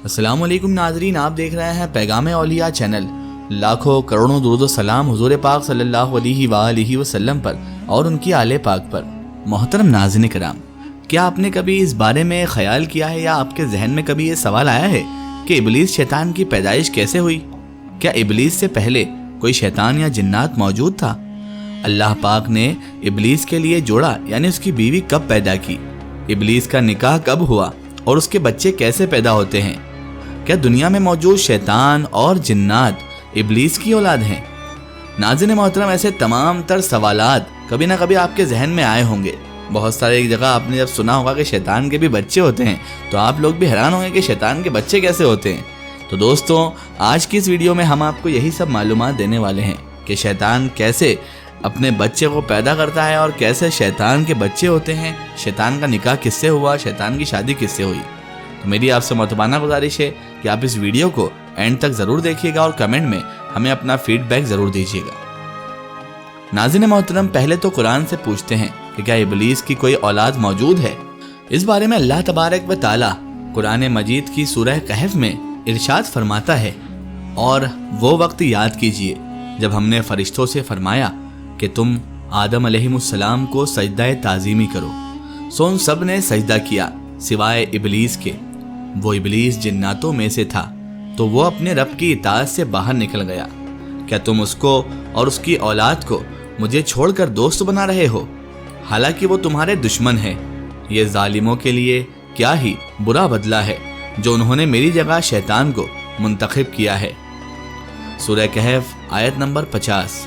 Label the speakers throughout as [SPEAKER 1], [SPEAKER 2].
[SPEAKER 1] السلام علیکم ناظرین، آپ دیکھ رہے ہیں پیغام اولیاء چینل۔ لاکھوں کروڑوں درود و سلام حضور پاک صلی اللہ علیہ وآلہ وسلم پر اور ان کی آل پاک پر۔ محترم ناظرین کرام، کیا آپ نے کبھی اس بارے میں خیال کیا ہے یا آپ کے ذہن میں کبھی یہ سوال آیا ہے کہ ابلیس شیطان کی پیدائش کیسے ہوئی؟ کیا ابلیس سے پہلے کوئی شیطان یا جنات موجود تھا؟ اللہ پاک نے ابلیس کے لیے جوڑا یعنی اس کی بیوی کب پیدا کی؟ ابلیس کا نکاح کب ہوا اور اس کے بچے کیسے پیدا ہوتے ہیں؟ کیا دنیا میں موجود شیطان اور جنات ابلیس کی اولاد ہیں؟ ناظرین محترم، ایسے تمام تر سوالات کبھی نہ کبھی آپ کے ذہن میں آئے ہوں گے۔ بہت سارے جگہ آپ نے جب سنا ہوگا کہ شیطان کے بھی بچے ہوتے ہیں تو آپ لوگ بھی حیران ہوں گے کہ شیطان کے بچے کیسے ہوتے ہیں۔ تو دوستوں، آج کی اس ویڈیو میں ہم آپ کو یہی سب معلومات دینے والے ہیں کہ شیطان کیسے اپنے بچے کو پیدا کرتا ہے اور کیسے شیطان کے بچے ہوتے ہیں، شیطان کا نکاح کس سے ہوا، شیطان کی شادی کس سے ہوئی۔ تو میری آپ سے محترمانہ گزارش ہے کہ آپ اس ویڈیو کو اینڈ تک ضرور دیکھیے گا اور کمنٹ میں ہمیں اپنا فیڈ بیک ضرور دیجیے گا۔ ناظرین محترم، پہلے تو قرآن سے پوچھتے ہیں کہ کیا ابلیس کی کوئی اولاد موجود ہے؟ اس بارے میں اللہ تبارک و تعالی قرآن مجید کی سورہ کہف میں ارشاد فرماتا ہے، اور وہ وقت یاد کیجئے جب ہم نے فرشتوں سے فرمایا کہ تم آدم علیہ السلام کو سجدہ تعظیمی کرو، سو ان سب نے سجدہ کیا سوائے ابلیس کے۔ وہ ابلیس جناتوں میں سے تھا تو وہ اپنے رب کی اطاعت سے باہر نکل گیا۔ کیا تم اس کو اور اس کی اولاد کو مجھے چھوڑ کر دوست بنا رہے ہو، حالانکہ وہ تمہارے دشمن ہیں؟ یہ ظالموں کے لیے کیا ہی برا بدلہ ہے جو انہوں نے میری جگہ شیطان کو منتخب کیا ہے۔ سورہ کہف آیت نمبر 50۔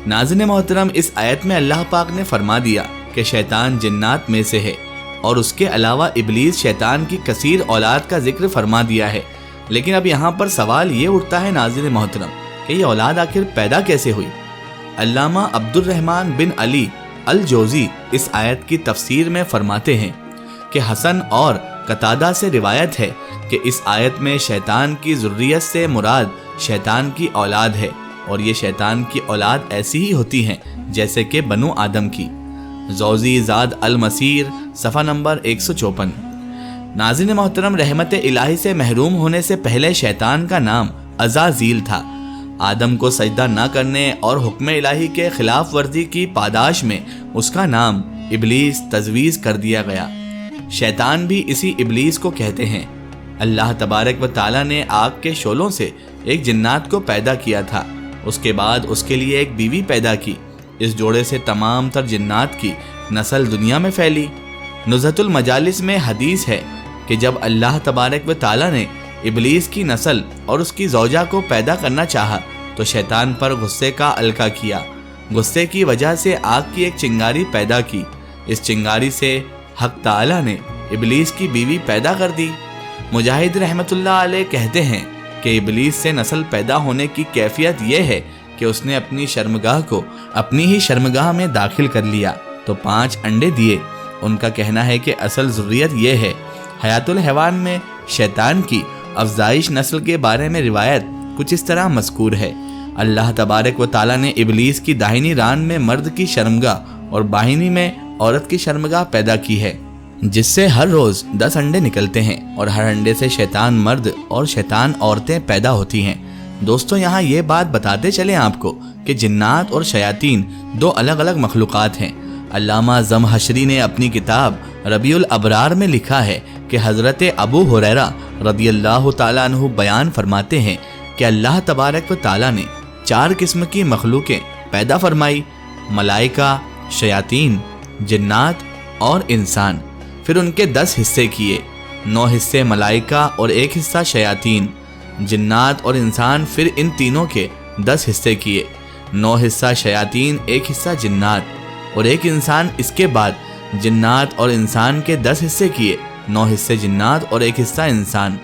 [SPEAKER 1] ناظرین محترم، اس آیت میں اللہ پاک نے فرما دیا کہ شیطان جنات میں سے ہے اور اس کے علاوہ ابلیس شیطان کی کثیر اولاد کا ذکر فرما دیا ہے۔ لیکن اب یہاں پر سوال یہ اٹھتا ہے ناظرین محترم کہ یہ اولاد آخر پیدا کیسے ہوئی؟ علامہ عبد الرحمن بن علی الجوزی اس آیت کی تفسیر میں فرماتے ہیں کہ حسن اور قتادہ سے روایت ہے کہ اس آیت میں شیطان کی ذریت سے مراد شیطان کی اولاد ہے، اور یہ شیطان کی اولاد ایسی ہی ہوتی ہیں جیسے کہ بنو آدم کی۔ زوزی زاد المسیر صفحہ نمبر 154۔ ناظرین محترم، رحمت الہی سے محروم ہونے سے پہلے شیطان کا نام عزازیل تھا۔ آدم کو سجدہ نہ کرنے اور حکم الہی کے خلاف ورزی کی پاداش میں اس کا نام ابلیس تجویز کر دیا گیا۔ شیطان بھی اسی ابلیس کو کہتے ہیں۔ اللہ تبارک و تعالی نے آگ کے شعلوں سے ایک جنات کو پیدا کیا تھا، اس کے بعد اس کے لیے ایک بیوی پیدا کی۔ اس جوڑے سے تمام تر جنات کی نسل دنیا میں پھیلی۔ نزہۃ المجالس میں حدیث ہے کہ جب اللہ تبارک و تعالی نے ابلیس کی نسل اور اس کی زوجہ کو پیدا کرنا چاہا تو شیطان پر غصے کا القا کیا۔ غصے کی وجہ سے آگ کی ایک چنگاری پیدا کی۔ اس چنگاری سے حق تعالی نے ابلیس کی بیوی پیدا کر دی۔ مجاہد رحمت اللہ علیہ کہتے ہیں کہ ابلیس سے نسل پیدا ہونے کی کیفیت یہ ہے کہ اس نے اپنی شرمگاہ کو اپنی ہی شرمگاہ میں داخل کر لیا تو 5 انڈے دیے۔ ان کا کہنا ہے کہ اصل ضروریت یہ ہے۔ حیات الحیوان میں شیطان کی افزائش نسل کے بارے میں روایت کچھ اس طرح مذکور ہے۔ اللہ تبارک و تعالی نے ابلیس کی داہنی ران میں مرد کی شرمگاہ اور بائنی میں عورت کی شرمگاہ پیدا کی ہے، جس سے ہر روز 10 انڈے نکلتے ہیں اور ہر انڈے سے شیطان مرد اور شیطان عورتیں پیدا ہوتی ہیں۔ دوستوں، یہاں یہ بات بتاتے چلیں آپ کو کہ جنات اور شیاطین 2 الگ الگ مخلوقات ہیں۔ علامہ زمخشری نے اپنی کتاب ربیع الابرار میں لکھا ہے کہ حضرت ابو ہریرہ رضی اللہ تعالیٰ عنہ بیان فرماتے ہیں کہ اللہ تبارک و تعالیٰ نے 4 قسم کی مخلوقیں پیدا فرمائی: ملائکہ، شیاطین، جنات اور انسان۔ پھر ان کے 10 حصے کیے، 9 حصے ملائکہ اور 1 حصہ شیاطین۔ جنات اور انسان پھر ان تینوں کے 10 حصے کیے، 9 حصہ شیاطین، 1 حصہ جنات اور 1 انسان۔ اس کے بعد جنات اور انسان کے 10 حصے کیے، 9 حصے جنات اور 1 حصہ انسان۔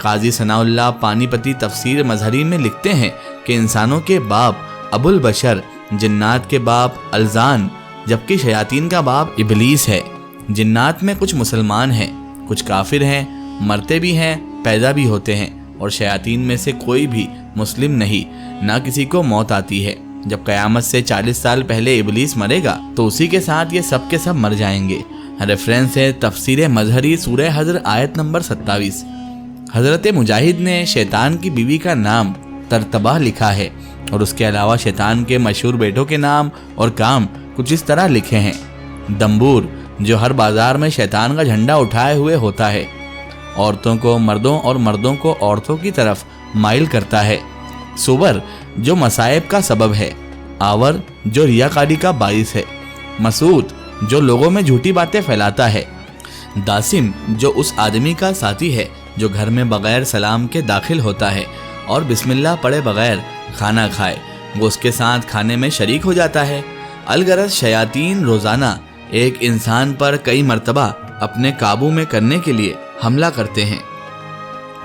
[SPEAKER 1] قاضی ثناء اللہ پانی پتی تفسیر مظہری میں لکھتے ہیں کہ انسانوں کے باپ ابو البشر، جنات کے باپ الزان، جبکہ شیاطین کا باپ ابلیس ہے۔ جنات میں کچھ مسلمان ہیں، کچھ کافر ہیں، مرتے بھی ہیں، پیدا بھی ہوتے ہیں، اور شیاطین میں سے کوئی بھی مسلم نہیں، نہ کسی کو موت آتی ہے۔ جب قیامت سے 40 سال پہلے ابلیس مرے گا تو اسی کے ساتھ یہ سب کے سب مر جائیں گے۔ ریفرنس ہے تفسیر مظہری سورہ حجر آیت نمبر 27۔ حضرت مجاہد نے شیطان کی بیوی کا نام ترتبہ لکھا ہے اور اس کے علاوہ شیطان کے مشہور بیٹوں کے نام اور کام کچھ اس طرح لکھے ہیں: دمبور، جو ہر بازار میں شیطان کا جھنڈا اٹھائے ہوئے ہوتا ہے، عورتوں کو مردوں اور مردوں کو عورتوں کی طرف مائل کرتا ہے، صبر، جو مصائب کا سبب ہے، آور، جو ریاکاری کا باعث ہے، مسعود، جو لوگوں میں جھوٹی باتیں پھیلاتا ہے، داسم، جو اس آدمی کا ساتھی ہے جو گھر میں بغیر سلام کے داخل ہوتا ہے اور بسم اللہ پڑھے بغیر کھانا کھائے، وہ اس کے ساتھ کھانے میں شریک ہو جاتا ہے۔ الغرض شیاطین روزانہ ایک انسان پر کئی مرتبہ اپنے قابو میں کرنے کے لیے حملہ کرتے ہیں،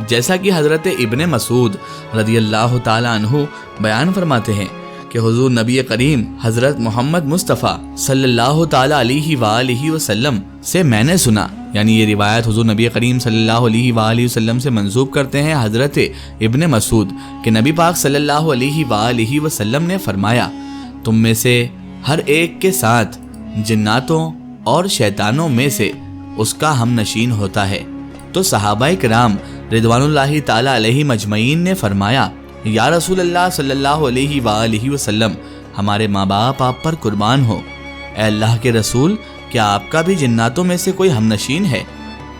[SPEAKER 1] جیسا کہ حضرت ابن مسعود رضی اللہ تعالیٰ عنہ بیان فرماتے ہیں کہ حضور نبی کریم حضرت محمد مصطفیٰ صلی اللہ تعالیٰ علیہ وآلہ وسلم سے میں نے سنا، یعنی یہ روایت حضور نبی کریم صلی اللہ علیہ وآلہ وسلم سے منسوب کرتے ہیں حضرت ابن مسعود کہ نبی پاک صلی اللہ علیہ وآلہ وسلم نے فرمایا، تم میں سے ہر ایک کے ساتھ جناتوں اور شیطانوں میں سے اس کا ہم نشین ہوتا ہے۔ تو صحابہ کرام رضوان اللہ تعالیٰ علیہ مجمعین نے فرمایا، یا رسول اللہ صلی اللہ علیہ وآلہ وسلم، ہمارے ماں باپ آپ پر قربان ہو، اے اللہ کے رسول، کیا آپ کا بھی جناتوں میں سے کوئی ہم نشین ہے؟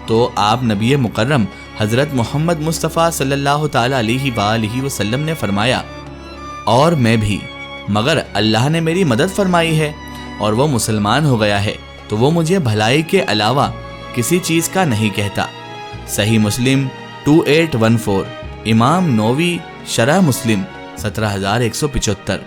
[SPEAKER 1] تو آپ نبی مکرم حضرت محمد مصطفیٰ صلی اللہ تعالیٰ علیہ وآلہ وسلم نے فرمایا، اور میں بھی، مگر اللہ نے میری مدد فرمائی ہے اور وہ مسلمان ہو گیا ہے تو وہ مجھے بھلائی کے علاوہ کسی چیز کا نہیں کہتا۔ صحیح مسلم 2814، امام نووی شرح مسلم 17175۔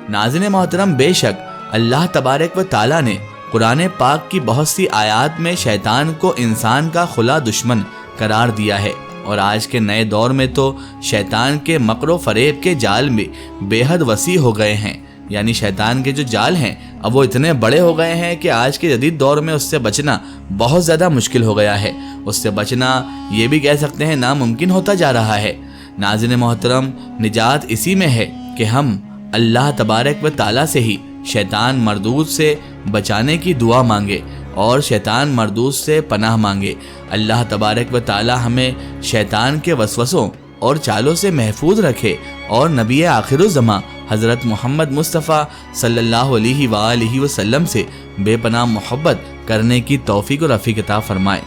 [SPEAKER 1] ناظرین محترم، بے شک اللہ تبارک و تعالیٰ نے قرآن پاک کی بہت سی آیات میں شیطان کو انسان کا خلا دشمن قرار دیا ہے، اور آج کے نئے دور میں تو شیطان کے مکر و فریب کے جال میں بے حد وسیع ہو گئے ہیں، یعنی شیطان کے جو جال ہیں اب وہ اتنے بڑے ہو گئے ہیں کہ آج کے جدید دور میں اس سے بچنا بہت زیادہ مشکل ہو گیا ہے، اس سے بچنا یہ بھی کہہ سکتے ہیں ناممکن ہوتا جا رہا ہے۔ ناظرین محترم، نجات اسی میں ہے کہ ہم اللہ تبارک و تعالیٰ سے ہی شیطان مردود سے بچانے کی دعا مانگے اور شیطان مردود سے پناہ مانگے۔ اللہ تبارک و تعالیٰ ہمیں شیطان کے وسوسوں اور چالوں سے محفوظ رکھے اور نبی آخر الزماں حضرت محمد مصطفیٰ صلی اللہ علیہ وآلہ وسلم سے بے پناہ محبت کرنے کی توفیق و رفیق عطا فرمائے،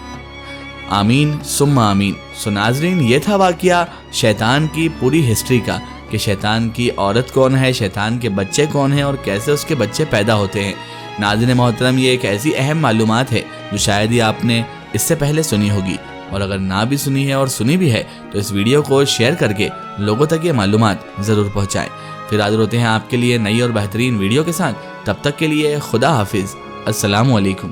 [SPEAKER 1] آمین ثم آمین۔ سو ناظرین، یہ تھا واقعہ شیطان کی پوری ہسٹری کا کہ شیطان کی عورت کون ہے، شیطان کے بچے کون ہیں اور کیسے اس کے بچے پیدا ہوتے ہیں۔ ناظرین محترم، یہ ایک ایسی اہم معلومات ہے جو شاید ہی آپ نے اس سے پہلے سنی ہوگی، اور اگر نہ بھی سنی ہے اور سنی بھی ہے تو اس ویڈیو کو شیئر کر کے لوگوں تک یہ معلومات ضرور پہنچائیں۔ پھر حاضر ہوتے ہیں آپ کے لیے نئی اور بہترین ویڈیو کے ساتھ، تب تک کے لیے خدا حافظ، السلام علیکم۔